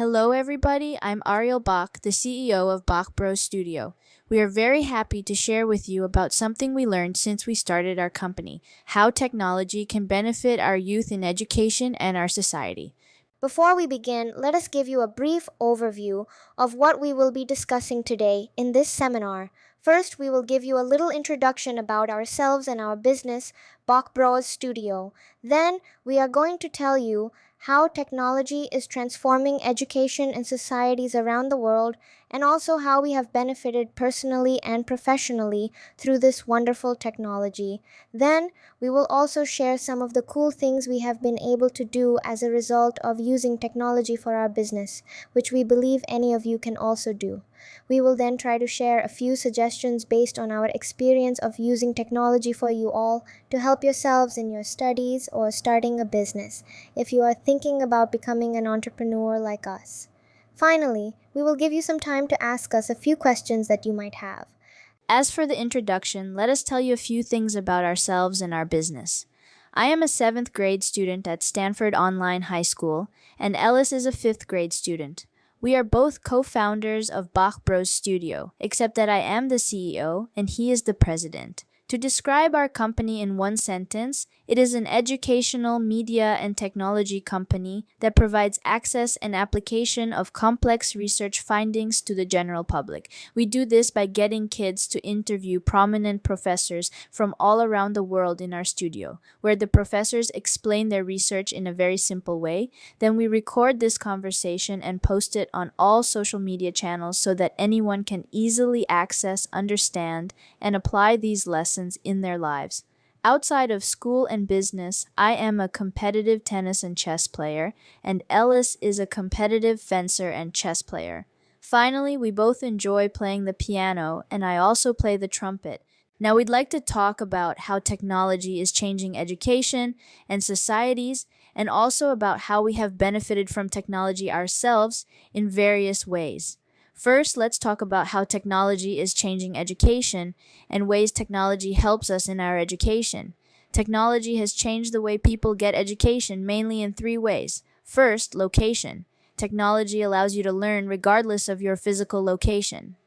Hello, everybody. I'm Ariel Bach, the CEO of Bach Bros Studio. We are very happy to share with you about something we learned since we started our company, how technology can benefit our youth in education and our society. Before we begin, let us give you a brief overview of what we will be discussing today in this seminar. First, we will give you a little introduction about ourselves and our business, Bach Bros Studio. Then, we are going to tell you how technology is transforming education and societies around the world, and also how we have benefited personally and professionally through this wonderful technology. Then, we will also share some of the cool things we have been able to do as a result of using technology for our business, which we believe any of you can also do. We will then try to share a few suggestions based on our experience of using technology for you all to help yourselves in your studies or starting a business, if you are thinking about becoming an entrepreneur like us. Finally, we will give you some time to ask us a few questions that you might have. As for the introduction, let us tell you a few things about ourselves and our business. I am a 7th grade student at Stanford Online High School, and Ellis is a 5th grade student. We are both co-founders of Bach Bros Studio, except that I am the CEO and he is the president. To describe our company in one sentence, it is an educational, media, and technology company that provides access and application of complex research findings to the general public. We do this by getting kids to interview prominent professors from all around the world in our studio, where the professors explain their research in a very simple way. Then we record this conversation and post it on all social media channels so that anyone can easily access, understand, and apply these lessons in their lives. Outside of school and business, I am a competitive tennis and chess player, and Ellis is a competitive fencer and chess player. Finally, we both enjoy playing the piano, and I also play the trumpet. Now, we'd like to talk about how technology is changing education and societies, and also about how we have benefited from technology ourselves in various ways. First, let's talk about how technology is changing education and ways technology helps us in our education. Technology has changed the way people get education mainly in 3 ways. First, location. Technology allows you to learn regardless of your physical location.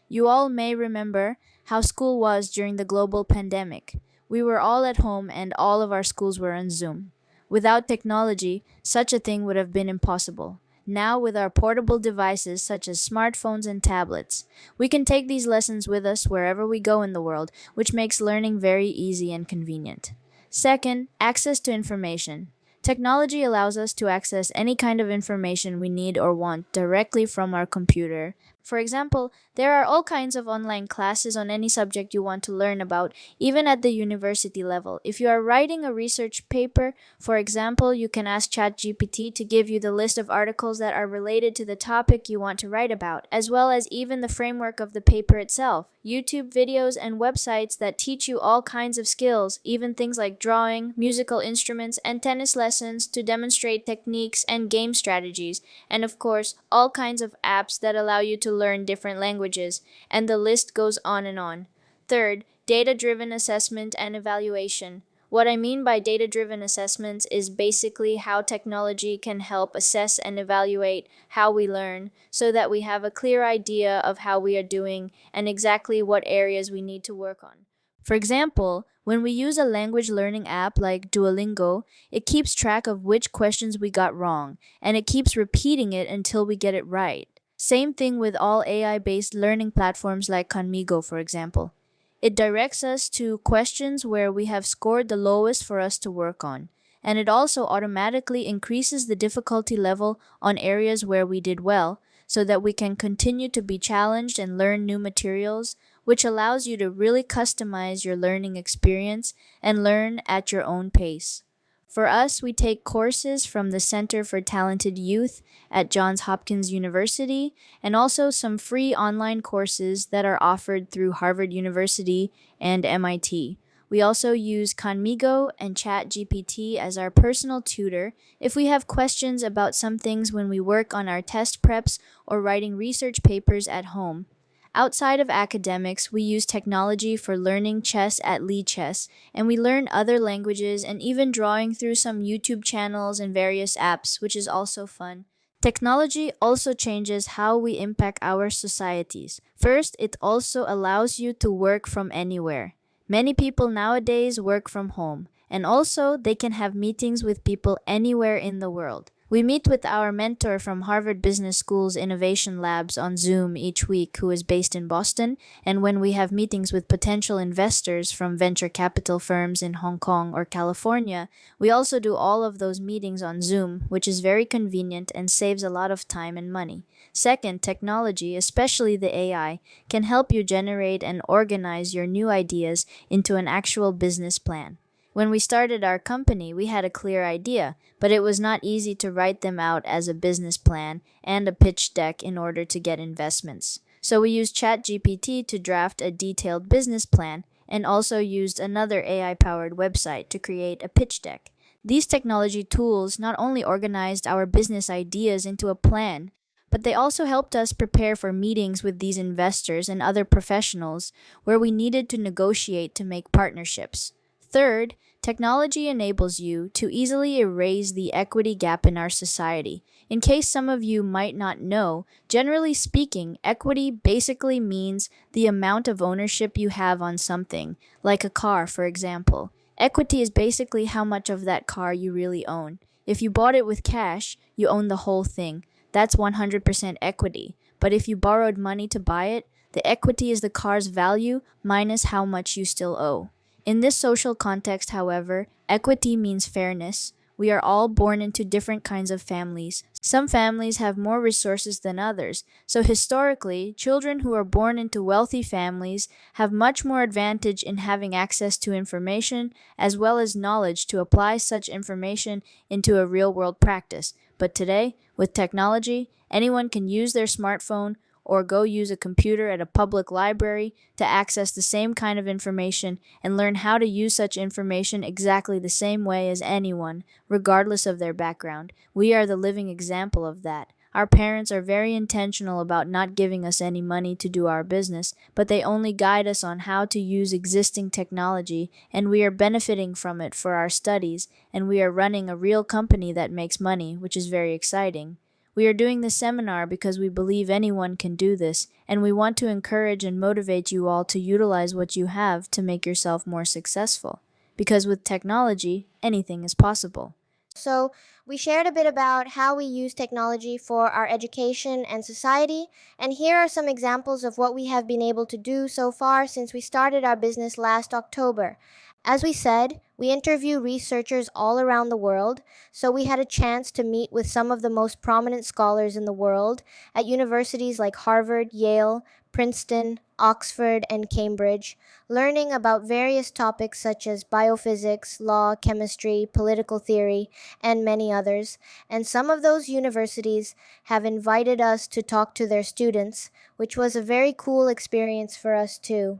You all may remember how school was during the global pandemic. We were all at home and all of our schools were on Zoom. Without technology, such a thing would have been impossible. Now, with our portable devices such as smartphones and tablets, we can take these lessons with us wherever we go in the world, which makes learning very easy and convenient. Second, access to information. Technology allows us to access any kind of information we need or want directly from our computer. For example, there are all kinds of online classes on any subject you want to learn about, even at the university level. If you are writing a research paper, for example, you can ask ChatGPT to give you the list of articles that are related to the topic you want to write about, as well as even the framework of the paper itself. YouTube videos and websites that teach you all kinds of skills, even things like drawing, musical instruments, and tennis lessons to demonstrate techniques and game strategies, and of course, all kinds of apps that allow you to learn different languages, and the list goes on and on. Third, data-driven assessment and evaluation. What I mean by data-driven assessments is basically how technology can help assess and evaluate how we learn so that we have a clear idea of how we are doing and exactly what areas we need to work on. For example, when we use a language learning app like Duolingo, it keeps track of which questions we got wrong, and it keeps repeating it until we get it right. Same thing with all AI-based learning platforms like Conmigo, for example. It directs us to questions where we have scored the lowest for us to work on, and it also automatically increases the difficulty level on areas where we did well, so that we can continue to be challenged and learn new materials, which allows you to really customize your learning experience and learn at your own pace. For us, we take courses from the Center for Talented Youth at Johns Hopkins University and also some free online courses that are offered through Harvard University and MIT. We also use Conmigo and ChatGPT as our personal tutor if we have questions about some things when we work on our test preps or writing research papers at home. Outside of academics, we use technology for learning chess at Chess, and we learn other languages and even drawing through some YouTube channels and various apps, which is also fun. Technology also changes how we impact our societies. First, it also allows you to work from anywhere. Many people nowadays work from home, and also they can have meetings with people anywhere in the world. We meet with our mentor from Harvard Business School's Innovation Labs on Zoom each week, who is based in Boston, and when we have meetings with potential investors from venture capital firms in Hong Kong or California, we also do all of those meetings on Zoom, which is very convenient and saves a lot of time and money. Second, technology, especially the AI, can help you generate and organize your new ideas into an actual business plan. When we started our company, we had a clear idea, but it was not easy to write them out as a business plan and a pitch deck in order to get investments. So we used ChatGPT to draft a detailed business plan and also used another AI-powered website to create a pitch deck. These technology tools not only organized our business ideas into a plan, but they also helped us prepare for meetings with these investors and other professionals where we needed to negotiate to make partnerships. Third, technology enables you to easily erase the equity gap in our society. In case some of you might not know, generally speaking, equity basically means the amount of ownership you have on something, like a car, for example. Equity is basically how much of that car you really own. If you bought it with cash, you own the whole thing. That's 100% equity. But if you borrowed money to buy it, the equity is the car's value minus how much you still owe. In this social context, however, equity means fairness. We are all born into different kinds of families. Some families have more resources than others. So historically, children who are born into wealthy families have much more advantage in having access to information as well as knowledge to apply such information into a real-world practice. But today, with technology, anyone can use their smartphone or go use a computer at a public library to access the same kind of information and learn how to use such information exactly the same way as anyone, regardless of their background. We are the living example of that. Our parents are very intentional about not giving us any money to do our business, but they only guide us on how to use existing technology, and we are benefiting from it for our studies, and we are running a real company that makes money, which is very exciting. We are doing this seminar because we believe anyone can do this, and we want to encourage and motivate you all to utilize what you have to make yourself more successful. Because with technology, anything is possible. So, we shared a bit about how we use technology for our education and society, and here are some examples of what we have been able to do so far since we started our business last October. As we said, we interview researchers all around the world, so we had a chance to meet with some of the most prominent scholars in the world at universities like Harvard, Yale, Princeton, Oxford, and Cambridge, learning about various topics such as biophysics, law, chemistry, political theory, and many others. And some of those universities have invited us to talk to their students, which was a very cool experience for us too.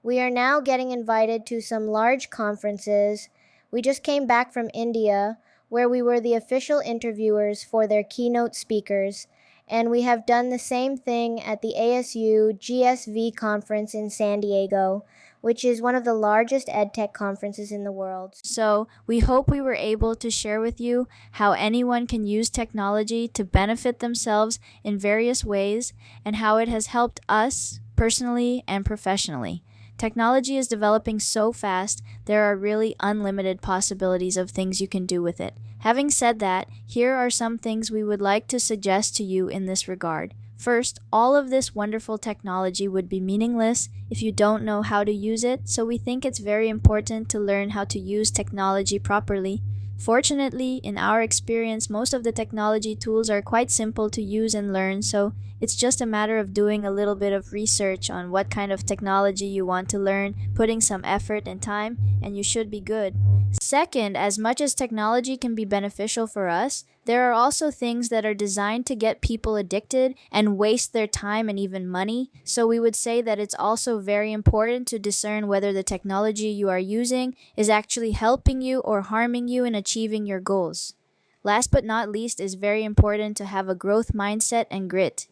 We are now getting invited to some large conferences. We just came back from India, where we were the official interviewers for their keynote speakers, and we have done the same thing at the ASU GSV conference in San Diego, which is one of the largest EdTech conferences in the world. So, we hope we were able to share with you how anyone can use technology to benefit themselves in various ways and how it has helped us personally and professionally. Technology is developing so fast, there are really unlimited possibilities of things you can do with it. Having said that, here are some things we would like to suggest to you in this regard. First, all of this wonderful technology would be meaningless if you don't know how to use it, so we think it's very important to learn how to use technology properly. Fortunately, in our experience, most of the technology tools are quite simple to use and learn, so it's just a matter of doing a little bit of research on what kind of technology you want to learn, putting some effort and time, and you should be good. Second, as much as technology can be beneficial for us, there are also things that are designed to get people addicted and waste their time and even money. So we would say that it's also very important to discern whether the technology you are using is actually helping you or harming you in achieving your goals. Last but not least, it's very important to have a growth mindset and grit.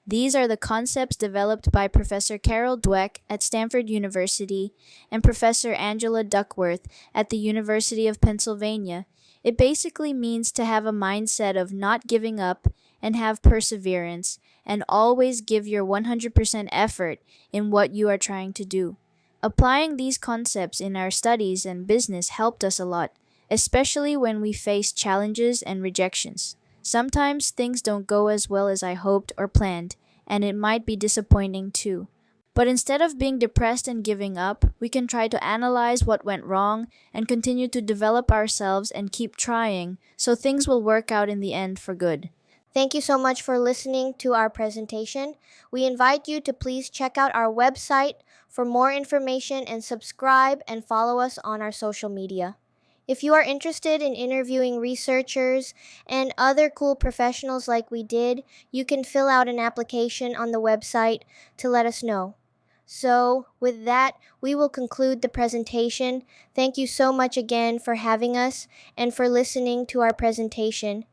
These are the concepts developed by Professor Carol Dweck at Stanford University and Professor Angela Duckworth at the University of Pennsylvania. It basically means to have a mindset of not giving up and have perseverance, and always give your 100% effort in what you are trying to do. Applying these concepts in our studies and business helped us a lot, especially when we face challenges and rejections. Sometimes things don't go as well as I hoped or planned, and it might be disappointing too. But instead of being depressed and giving up, we can try to analyze what went wrong and continue to develop ourselves and keep trying so things will work out in the end for good. Thank you so much for listening to our presentation. We invite you to please check out our website for more information and subscribe and follow us on our social media. If you are interested in interviewing researchers and other cool professionals like we did, you can fill out an application on the website to let us know. So, with that, we will conclude the presentation. Thank you so much again for having us and for listening to our presentation.